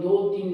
2-3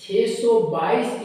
622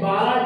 12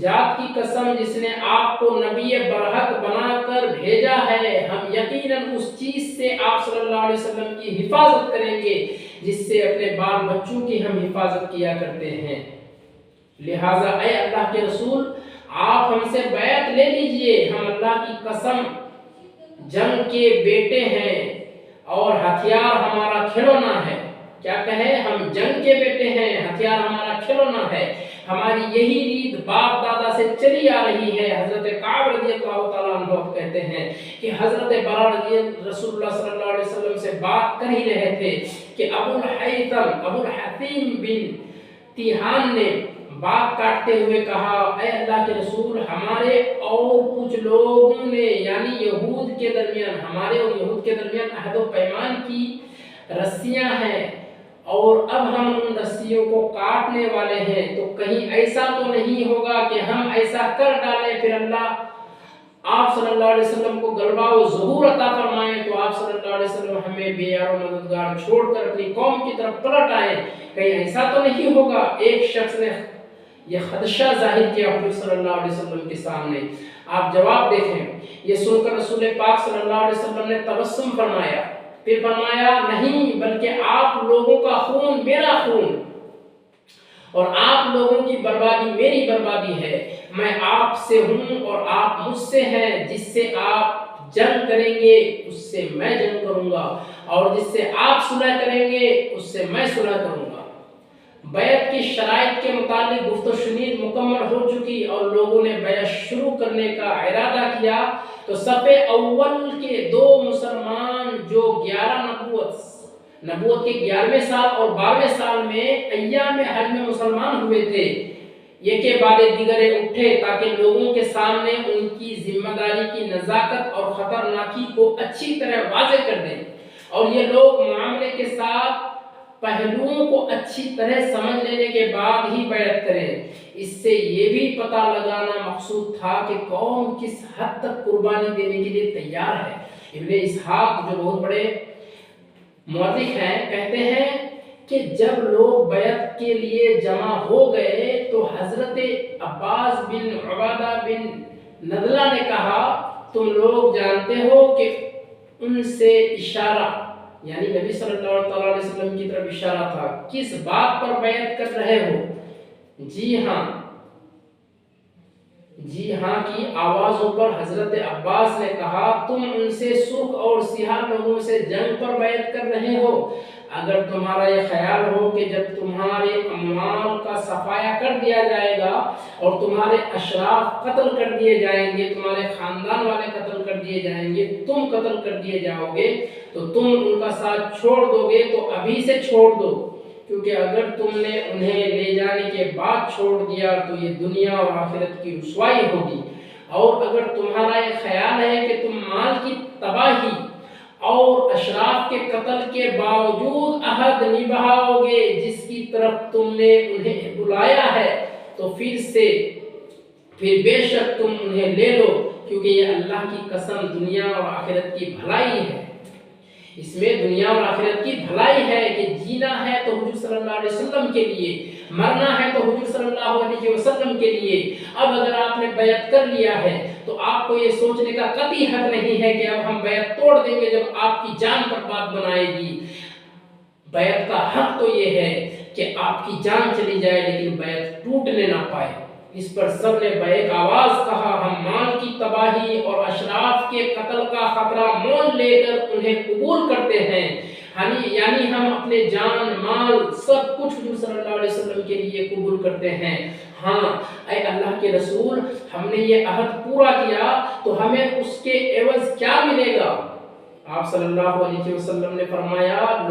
ذات کی قسم جس نے آپ کو نبی برحق بنا کر بھیجا ہے، ہم یقیناً اس چیز سے آپ صلی اللہ علیہ وسلم کی حفاظت کریں گے جس سے اپنے بال بچوں کی ہم حفاظت کیا کرتے ہیں۔ لہٰذا اے اللہ کے رسول، آپ ہم سے بیعت لے لیجئے، ہم اللہ کی قسم جنگ کے بیٹے ہیں اور ہتھیار ہمارا کھلونا ہے۔ کیا کہے؟ ہم جنگ کے بیٹے ہیں، ہتھیار ہمارا کھلونا ہے۔ ہماری یہی ریت باپ دادا سے چلی آ رہی ہے۔ حضرت کعب رضی اللہ تعالیٰ عنہ کہتے ہیں کہ حضرت برا رسول اللہ صلی اللہ علیہ وسلم سے بات کر ہی رہے تھے کہ ابو الحتیم بن تیہان نے بات کاٹتے ہوئے کہا، اے اللہ کے رسول، ہمارے اور کچھ لوگوں نے یعنی یہود کے درمیان، ہمارے اور یہود کے درمیان عہد و پیمان کی رسیاں ہیں اور اب ہم ان رسیوں کو کاٹنے والے ہیں، تو کہیں ایسا تو نہیں ہوگا کہ ہم ایسا کر ڈالیں پھر اللہ آپ صلی اللہ علیہ وسلم کو غلبہ و ظہور عطا فرمائیں تو آپ صلی اللہ علیہ وسلم ہمیں بے یار و مددگار چھوڑ کر اپنی قوم کی طرف پلٹ آئیں، کہیں ایسا تو نہیں ہوگا؟ ایک شخص نے یہ خدشہ ظاہر کیا حضور صلی اللہ علیہ وسلم کے سامنے۔ آپ جواب دیکھیں، یہ سن کر رسول پاک صلی اللہ علیہ وسلم نے تبسم فرمایا، پھر فرمایا نہیں، بلکہ آپ لوگوں کا خون میرا خون اور آپ لوگوں کی بربادی میری بربادی ہے۔ میں آپ سے ہوں اور آپ مجھ سے ہیں، جس سے آپ جنگ کریں گے اس سے میں جنگ کروں گا اور جس سے آپ صلح کریں گے اس سے میں صلح کروں گا۔ بیعت کی شرائط کے متعلق گفت و شنید مکمل ہو چکی اور لوگوں نے بیعت شروع کرنے کا ارادہ کیا تو صف اول کے دو مسلمان جو 11 نبوت کے 11ویں سال اور 12ویں سال میں ایام حج میں مسلمان ہوئے تھے، یہ کے بعد دیگرے اٹھے تاکہ لوگوں کے سامنے ان کی ذمہ داری کی نزاکت اور خطرناکی کو اچھی طرح واضح کر دیں، اور یہ لوگ معاملے کے ساتھ پہلوؤں کو اچھی طرح سمجھ لینے کے بعد ہی بیعت کریں۔ اس سے یہ بھی پتہ لگانا مقصود تھا کہ قوم کس حد تک قربانی دینے کے لیے تیار ہے۔ ابن اسحاق جو بہت بڑے مورخ ہیں کہتے ہیں کہ جب لوگ بیعت کے لیے جمع ہو گئے تو حضرت عباس بن عبادہ بن نضلہ نے کہا، تم لوگ جانتے ہو کہ ان سے اشارہ یعنی نبی صلی اللہ علیہ وسلم کی طرف اشارہ تھا، کس بات پر بیعت کر رہے ہو؟ جی ہاں کی آوازوں پر حضرت عباس نے کہا، تم ان سے سرخ اور سیاہ لوگوں سے جنگ پر بیعت کر رہے ہو؟ اگر تمہارا یہ خیال ہو کہ جب تمہارے اموال کا صفایا کر دیا جائے گا اور تمہارے اشراف قتل کر دیے جائیں گے، تمہارے خاندان والے قتل کر دیے جائیں گے، تم قتل کر دیے جاؤ گے تو تم ان کا ساتھ چھوڑ دو گے تو ابھی سے چھوڑ دو، کیونکہ اگر تم نے انہیں لے جانے کے بعد چھوڑ دیا تو یہ دنیا اور آخرت کی رسوائی ہوگی، اور اگر تمہارا یہ خیال ہے کہ تم مال کی تباہی اور اشراف کے قتل کے باوجود عہد نبھاؤ گے جس کی طرف تم نے انہیں بلایا ہے تو پھر بے شک تم انہیں لے لو، کیونکہ یہ اللہ کی قسم دنیا اور آخرت کی بھلائی ہے۔ اس میں دنیا اور آخرت کی بھلائی ہے کہ جینا ہے تو حضور صلی اللہ علیہ وسلم کے لیے، مرنا ہے تو حضور صلی اللہ علیہ وسلم کے لیے۔ اب اگر آپ نے بیعت کر لیا ہے تو آپ کو یہ سوچنے کا قطعی حق نہیں ہے کہ اب ہم بیعت توڑ دیں گے جب آپ کی جان پر بات بنائے گی۔ بیعت کا حق تو یہ ہے کہ آپ کی جان چلی جائے لیکن بیعت ٹوٹنے نہ پائے۔ اس پر سب نے بیک آواز کہا، ہم مال کی تباہی اور اشراف کے قتل کا خطرہ مول لے کر انہیں قبول کرتے ہیں، یعنی ہم اپنے جان مال سب کچھ حضور صلی اللہ علیہ وسلم کے لیے قبول کرتے ہیں۔ ہاں اے اللہ کے رسول، ہم نے یہ عہد پورا کیا تو ہمیں اس کے عوض کیا ملے گا؟ آپ صلی اللہ علیہ وسلم نے فرمایا،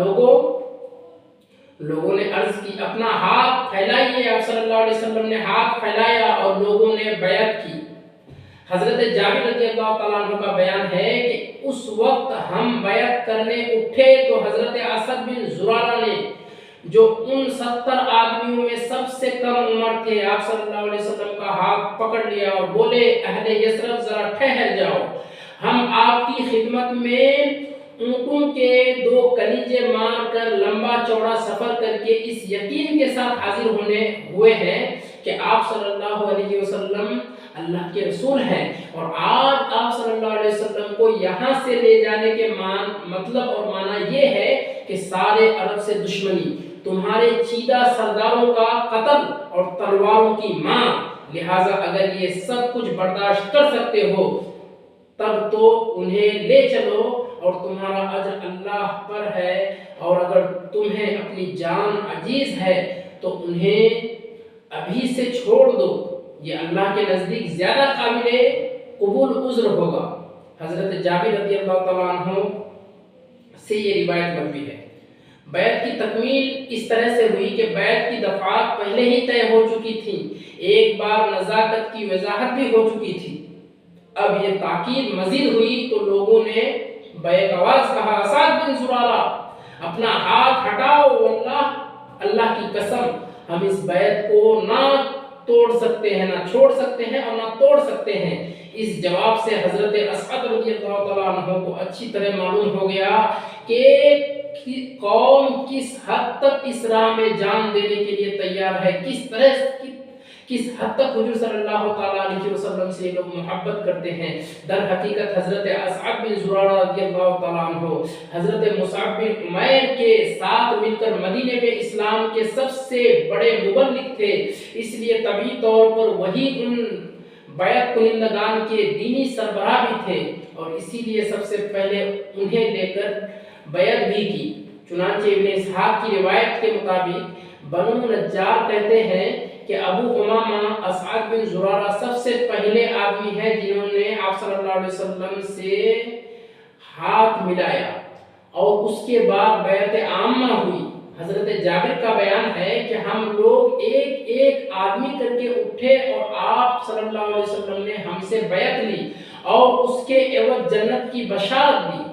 لوگوں نے عرض کی، اپنا ہاتھ پھیلائیے۔ آپ صلی اللہ علیہ وسلم نے ہاتھ پھیلایا اور لوگوں نے بیعت کی۔ حضرت جابر رضی اللہ تعالیٰ عنہ کا بیان ہے کہ اس وقت ہم بیعت کرنے اٹھے تو حضرت اسد بن زرارہ نے، جو ان 70 آدمیوں میں سب سے کم عمر تھے، آپ صلی اللہ علیہ وسلم کا ہاتھ پکڑ لیا اور بولے، اہل یثرب ذرا ٹھہر جاؤ، ہم آپ کی خدمت میں اونٹوں کے 2 کلیجے مار کر لمبا چوڑا سفر کر کے اس یقین کے ساتھ حاضر ہوئے ہیں کہ آپ صلی اللہ علیہ وسلم اللہ کے رسول ہیں، اور آج آپ صلی اللہ علیہ وسلم کو یہاں سے لے جانے کے مطلب اور معنی یہ ہے کہ سارے عرب سے دشمنی، تمہارے چیدہ سرداروں کا قتل اور تلواروں کی ماں، لہٰذا اگر یہ سب کچھ برداشت کر سکتے ہو تب تو انہیں لے چلو اور تمہارا اجر اللہ پر ہے، اور اگر تمہیں اپنی جان عزیز ہے تو انہیں ابھی سے چھوڑ دو، یہ اللہ کے نزدیک زیادہ قابل قبول عذر ہوگا۔ حضرت جابر رضی اللہ تعالیٰ عنہ سے یہ روایت مروی ہے۔ بیعت کی تکمیل اس طرح سے ہوئی کہ بیعت کی دفعات پہلے ہی طے ہو چکی تھی، ایک بار نزاکت کی وضاحت بھی ہو چکی تھی، اب یہ تاکید مزید ہوئی تو لوگوں نے بیک آواز کہا، اسعد بن زرارہ اپنا ہاتھ ہٹاؤ، اللہ کی قسم ہم اس بیعت کو نہ توڑ سکتے ہیں، نہ چھوڑ سکتے ہیں اور نہ توڑ سکتے ہیں۔ اس جواب سے حضرت اسعد رضی اللہ تعالیٰ عنہ کو اچھی طرح معلوم ہو گیا کہ قوم کس حد تک اس راہ میں جان دینے کے لیے تیار ہے، کس حد تک حضور صلی اللہ تعالیٰ علیہ وسلم سے لوگ محبت کرتے ہیں۔ در حقیقت حضرت اسعد بن زرارہ رضی اللہ تعالیٰ عنہ حضرت مصعب بن عمیر کے ساتھ مل کر مدینے میں اسلام کے سب سے بڑے مبلغ تھے، اس لیے طبعی طور پر وہی ان بیعت کنندگان کے دینی سربراہ بھی تھے، اور اسی لیے سب سے پہلے انہیں لے کر بیعت بھی کی۔ چنانچہ ابن اسحاق کی روایت کے مطابق بنو نجار کہتے ہیں کہ ابو امامہ اسعد بن زرارہ سب سے پہلے آدمی ہیں جنہوں نے آپ صلی اللہ علیہ وسلم سے ہاتھ ملایا، اور اس کے بعد بیعت عامہ ہوئی۔ حضرت جابر کا بیان ہے کہ ہم لوگ ایک ایک آدمی کر کے اٹھے اور آپ صلی اللہ علیہ وسلم نے ہم سے بیعت لی اور اس کے عوض جنت کی بشارت دی۔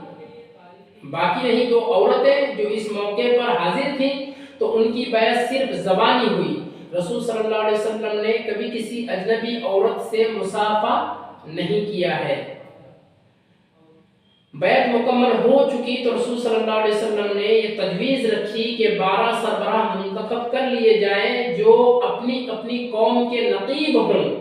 باقی رہی دو عورتیں جو اس موقع پر حاضر تھیں تو ان کی بیعت صرف زبانی ہوئی، رسول صلی اللہ علیہ وسلم نے کبھی کسی اجنبی عورت سے مصافحہ نہیں کیا ہے۔ بیعت مکمل ہو چکی تو رسول صلی اللہ علیہ وسلم نے یہ تجویز رکھی کہ 12 سربراہ منتخب کر لیے جائیں جو اپنی اپنی قوم کے نقیب ہوں،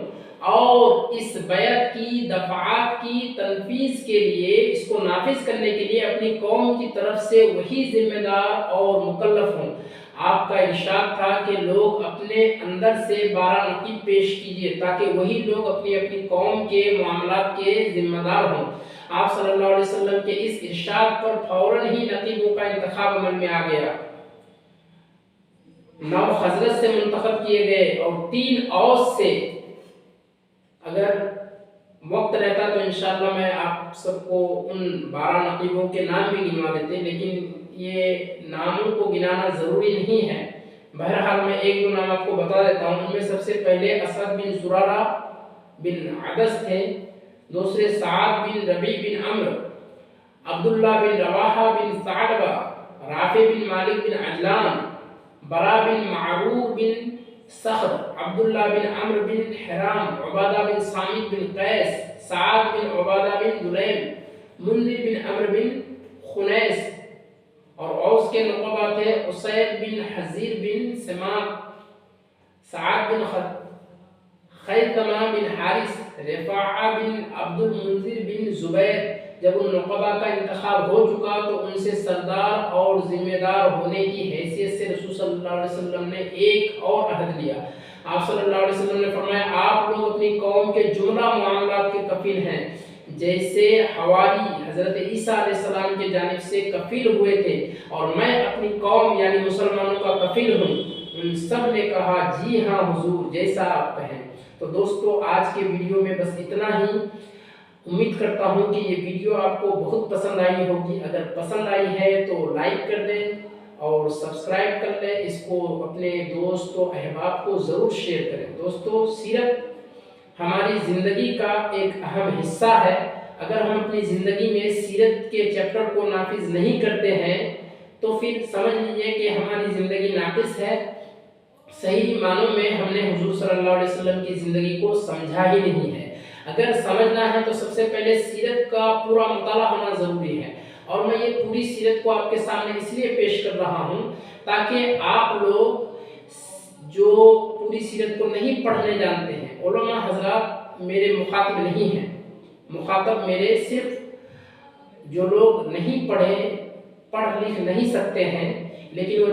اور اس بیعت کی دفعات کی تنفیذ کے لیے، اس کو نافذ کرنے کے لیے اپنی قوم کی طرف سے وہی ذمہ دار اور مکلف ہوں۔ آپ کا ارشاد تھا کہ لوگ اپنے اندر سے 12 نقیب پیش کیجیے تاکہ وہی لوگ اپنی اپنی قوم کے معاملات کے ذمہ دار ہوں۔ آپ صلی اللہ علیہ وسلم کے اس ارشاد پر فوراً ہی نقیبوں کا انتخاب عمل میں آ گیا۔ 9 خزرج سے منتخب کیے گئے اور 3 اوس سے۔ اگر وقت رہتا تو انشاءاللہ میں آپ سب کو ان 12 نقیبوں کے نام بھی گنوا دیتے، لیکن یہ ناموں کو گنانا ضروری نہیں ہے۔ بہرحال میں ایک دو نام آپ کو بتا دیتا ہوں۔ ان میں سب سے پہلے اسعد بن زرارہ بن عدس تھے، دوسرے سعد بن ربیع بن عمرو، عبداللہ بن رواحہ بن ثعلبہ، رافع بن مالک بن عجلان، برا بن معرور بن صخر، عبداللہ بن عمرو بن حرام، عبادہ بن صامت بن قیس، سعد بن عبادہ بن دلیم، منذر بن عمرو بن خنیس، اور اوس کے نقبہ تھے اسید بن حزیر بن سماک، سعد بن خیثمہ بن حارث، رفاعہ بن عبد المنذر بن زبیر۔ جب ان نقبہ کا انتخاب ہو چکا تو ان سے سردار اور ذمہ دار ہونے کی حیثیت سے رسول صلی اللہ علیہ وسلم نے ایک اور عہد لیا۔ آپ صلی اللہ علیہ وسلم نے فرمایا، آپ لوگ اپنی قوم کے جملہ معاملات کے کفیل ہیں، جیسے حواری حضرت عیسیٰ علیہ السلام کی جانب سے کفیل ہوئے تھے، اور میں اپنی قوم یعنی مسلمانوں کا کفیل ہوں۔ ان سب نے کہا، جی ہاں حضور، جیسا آپ کہیں۔ تو دوستو، آج کے ویڈیو میں بس اتنا ہی۔ امید کرتا ہوں کہ یہ ویڈیو آپ کو بہت پسند آئی ہوگی۔ اگر پسند آئی ہے تو لائک کر دیں اور سبسکرائب کر لیں، اس کو اپنے دوست و احباب کو ضرور شیئر کریں۔ دوستو، سیرت ہماری زندگی کا ایک اہم حصہ ہے۔ اگر ہم اپنی زندگی میں سیرت کے چیپٹر کو نافذ نہیں کرتے ہیں تو پھر سمجھ لیجئے کہ ہماری زندگی ناقص ہے۔ صحیح معنوں میں ہم نے حضور صلی اللہ علیہ وسلم کی زندگی کو سمجھا ہی نہیں ہے۔ اگر سمجھنا ہے تو سب سے پہلے سیرت کا پورا مطالعہ ہونا ضروری ہے، اور میں یہ پوری سیرت کو آپ کے سامنے اس لیے پیش کر رہا ہوں تاکہ آپ لوگ جو پوری سیرت کو نہیں پڑھنے جانتے ہیں، علماء حضرات میرے مخاطب نہیں ہیں، مخاطب میرے صرف جو لوگ نہیں پڑھے، پڑھ لکھ نہیں سکتے ہیں لیکن وہ